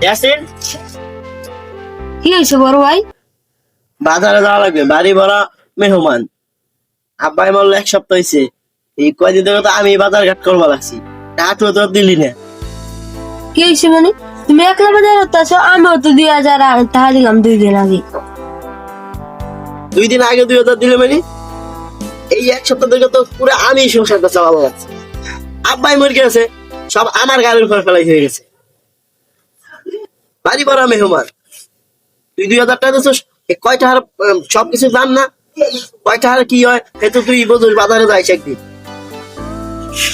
ইয়াসিন, কি হয়েছে বড় ভাই? বাজারে যাওয়া লাগবে, বাড়ি ভরা মেহমান। আব্বাই বললো 1 সপ্তাহ হয়েছে, এই কয়দিন ধরে তো আমি বাজার ঘাট করবা লাগছি, টাকা তো দিলি না। কি হয়েছে মানে? তুমি একলা বাজার করতেছো, আমিও তো 2000 টাকা দিলাম 2 দিন আগে। 2 দিন আগে 2000 দিলে মানে এই 1 সপ্তাহ ধরে তো পুরো আমি সংসারটা চালাবো লাগছি। আব্বাই মরে গেছে, সব আমার গাড়ির উপর ফেলাই হয়ে গেছে। বাড়ি ভরা মেহমান, তুই 2000 টাকা দিচ্ছিস, কয় টাকার সবকিছু দাম না, কয় টাকার কি হয় সে তো তুই বুঝিস, বাজারে যাইস একদিন।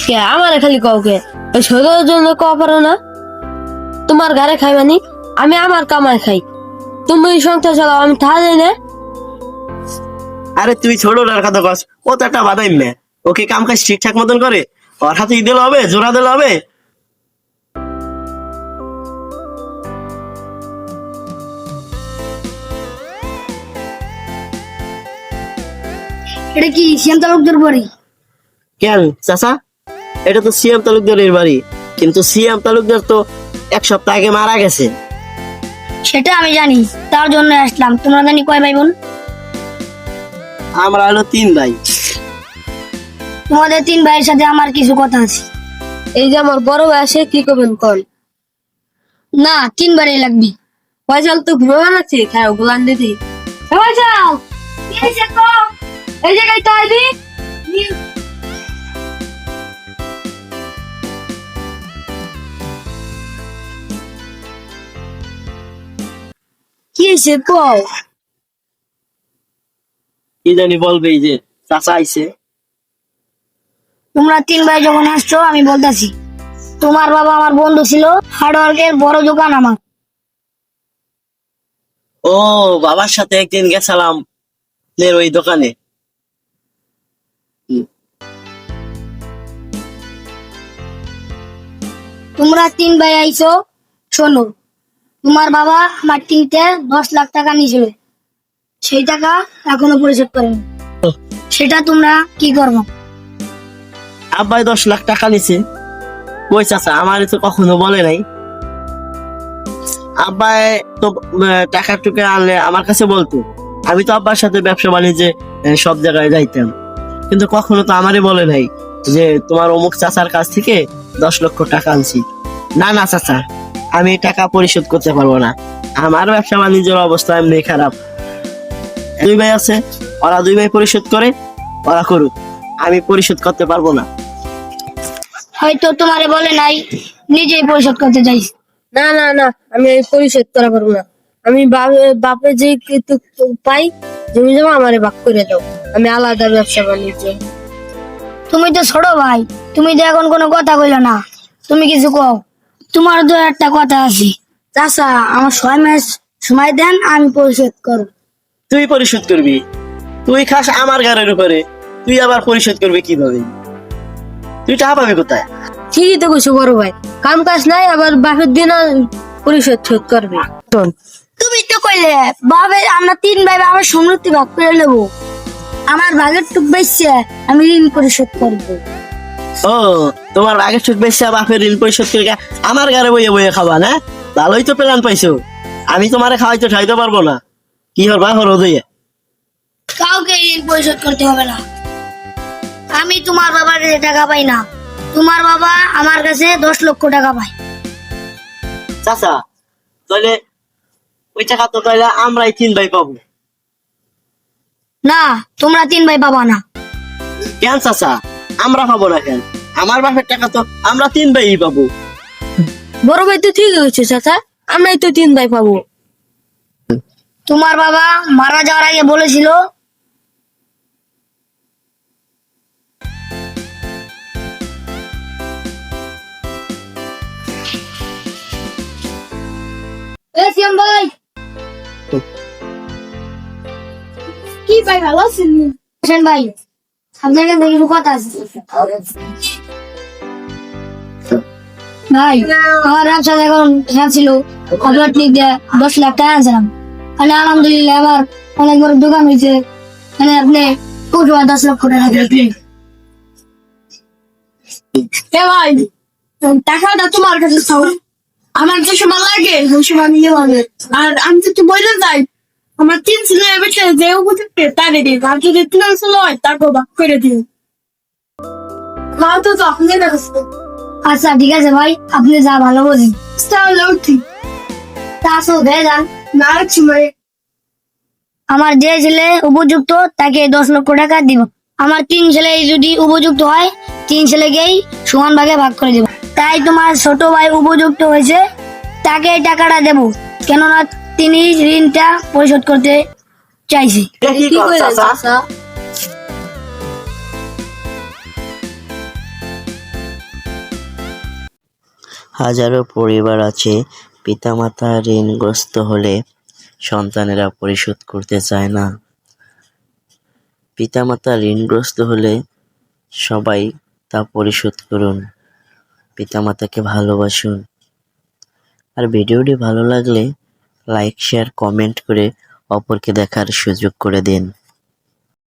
কে আমার খালি কাউকে ওই সদর জন্য কওয়া পারো না? তোমার ঘরে খাইবানি, আমি আমার কামাই খাই, তুমি সংসার চালাও, আমি টাকা দেই না। আরে তুই ছোটটার কথা কস, ও তো একটা বাদাই মেয়ে, ওকে কাম কাজ ঠিকঠাক মতন করে, ওর হাতে দিলে হবে, জোড়া দিলে হবে। এটা কি শ্যাম তালুকদার বাড়ি? কেন চাচা, এটা তো সিএম তালুকদারের বাড়ি, কিন্তু সিএম তালুকদার তো 1 সপ্তাহ আগে মারা গেছে। সেটা আমি জানি, তার জন্য আসলাম। তোমরা জানি কয় ভাই বোন? আমরা হলো 3 ভাই। তোমাদের 3 ভাইয়ের সাথে আমার কিছু কথা আছে। এই যে আমার বড় ভাই আসে, কি করবেন কল? না, 3 বারই লাগবে। পয়সা তো ঘুরে বানাচ্ছি, খাও গুলান দিদি। পয়সাল এই জায়গায় তাই দি। কি হয়েছে কও? কি জানি বলবে, এই যে চাচা আইছে। তোমরা 3 ভাই যখন আসছো, আমি বলতেছি, তোমার বাবা আমার বন্ধু ছিল, হার্ডওয়ার্কের বড় দোকান আমার। ও, বাবার সাথে একদিন গেছিলাম ওই দোকানে। তোমরা 3 ভাই আইছো, শোনো, তোমার বাবা আমার টিনতে 10 লাখ টাকা নিয়েছিল, সেই টাকা এখনো পরিশোধ করেনি। সেটা তোমরা কি করবো? আব্বাই 10 লাখ টাকা নিছে, কই চাচা, আমার তো কখনো বলে নাই। আব্বাই তো টাকা টুকে আনলে আমার কাছে বলতো, আমি তো আব্বার সাথে ব্যবসা বাণিজ্যে সব জায়গায় যাইতাম, কিন্তু কখনো তো আমারই বলে নাই যে তোমার অমুক চাচার কাছ থেকে 10 লক্ষ টাকা আনছি। না না চাচা, আমি টাকা পরিশোধ করতে পারবো না, আমার ব্যবসা বাণিজ্যের অবস্থা এমনি খারাপ। 2 ভাই আছে, ওরা 2 ভাই পরিশোধ করে, ওরা করুক, আমি পরিশোধ করতে পারবো না। হয়তো তোমারে বলে নাই, নিজেই পরিশোধ করতে চাইছ। না না না, আমি এই পরিশোধ করা পারবো না। আমি বাপে যে কিছু পাই, জমি জমা আমারে ভাগ করে দাও, আমি আলাদা ব্যবসা বাণিজ্য। তুমি তো ছোট ভাই, তুমি তো এখন কোনো কথা কইলো না, তুমি কিছু কও। তোমার তো একটা কথা আছে, চাচা আমার 6 মাস সময় দেন, আমি পরিশোধ করব। তুই পরিশোধ করবি? তুই খাস আমার ঘরের উপরে, তুই আবার পরিশোধ করবি কিভাবে? তুই টাকা পাবি কোথায়? ঠিকই তো কইছো বড় ভাই, কাম কাজ নাই, আবার বাপের দিন পরিশোধ শোধ করবে। তুমি তো কইলে বাবে আমরা 3 ভাই আমার সম্পত্তি ভাগ করে নেব, আমার ভাগের টুক বেশি আমি ঋণ পরিশোধ করব। ও, তোমার আগের চোখ বেশি বাপের ঋণ পরিশোধ করে আমার ঘরে বইয়ে বইয়ে খাবা না? ভালোই তো প্ল্যান পাইছো। আমি তোমারে খাওয়াইতে ঠাইতে পারবো না, কি হবা হরো দিয়ে। কাউকে ঋণ পরিশোধ করতে হবে না, আমি তোমার বাবার কাছে টাকা পাই না, তোমার বাবা আমার কাছে 10 লক্ষ টাকা পায়। চাচা, তাহলে ওই টাকা তো তাহলে আমরাই 3 ভাই পাবো। না, তোমরা 3 ভাই পাবা না। কেন চাচা, আমরা পাবো না কেন? আমার বাপের টাকা তো আমরা 3 ভাই পাবো। বড় ভাই তো ঠিক হয়েছে চাচা, আমরাই তো 3 ভাই পাবো। তোমার বাবা মারা যাওয়ার আগে বলেছিল, শ্যাম ভাই, কি ভাই ভালো আছেন? শ্যাম ভাই, আপনার কাছে কিছু কথা আছে। ভাই, আমার ব্যবসা এখন ছিল, আপনার ঠিক 10 লাখ টাকা আনছিলাম, মানে আলহামদুলিল্লাহ আবার অনেক বড় দোকান হয়েছে, মানে আপনি 10 লক্ষ টাকা দিলেন। এ ভাই, টাকাটা তোমার কাছে চাও, আমার যে সময় লাগে ওই সময় নিয়ে হবে। আর আমি যদি বলে যাই আমার 3 ছেলে বেঁচে যে উপযুক্ত তারে দিই, আর যদি 3 ছেলে হয় তাকে বাক করে দিই। তো আপনি দেখছেন। আচ্ছা ঠিক আছে ভাই, আপনি যা ভালো বোঝেন। তাহলে উঠি। তা আসো ভেয়ে যান। না ভাই, আমার যে ছেলে উপযুক্ত তাকে 10 লক্ষ টাকা দিব। আমার 3 ছেলে যদি উপযুক্ত হয় 3 ছেলেকেই সমান ভাগে ভাগ করে দিব। তাই তোমার ছোট ভাই উপযুক্ত হয়েছে, তাকে এই টাকাটা দেব, কেননা তিনি ঋণটা পরিশোধ করতে চাইছে। এটা কি কি কর কইলেন চাচা? চাচা? হাজারো পরিবার আছে পিতামাতা ঋণগ্রস্ত হলে সন্তানেরা পরিশোধ করতে চায় না। পিতামাতা ঋণগ্রস্ত হলে সবাই তা পরিশোধ করুন। পিতামাতাকে ভালোবাসুন। আর ভিডিওটি ভালো লাগলে লাইক, শেয়ার, কমেন্ট করে অপরকে দেখার সুযোগ করে দিন।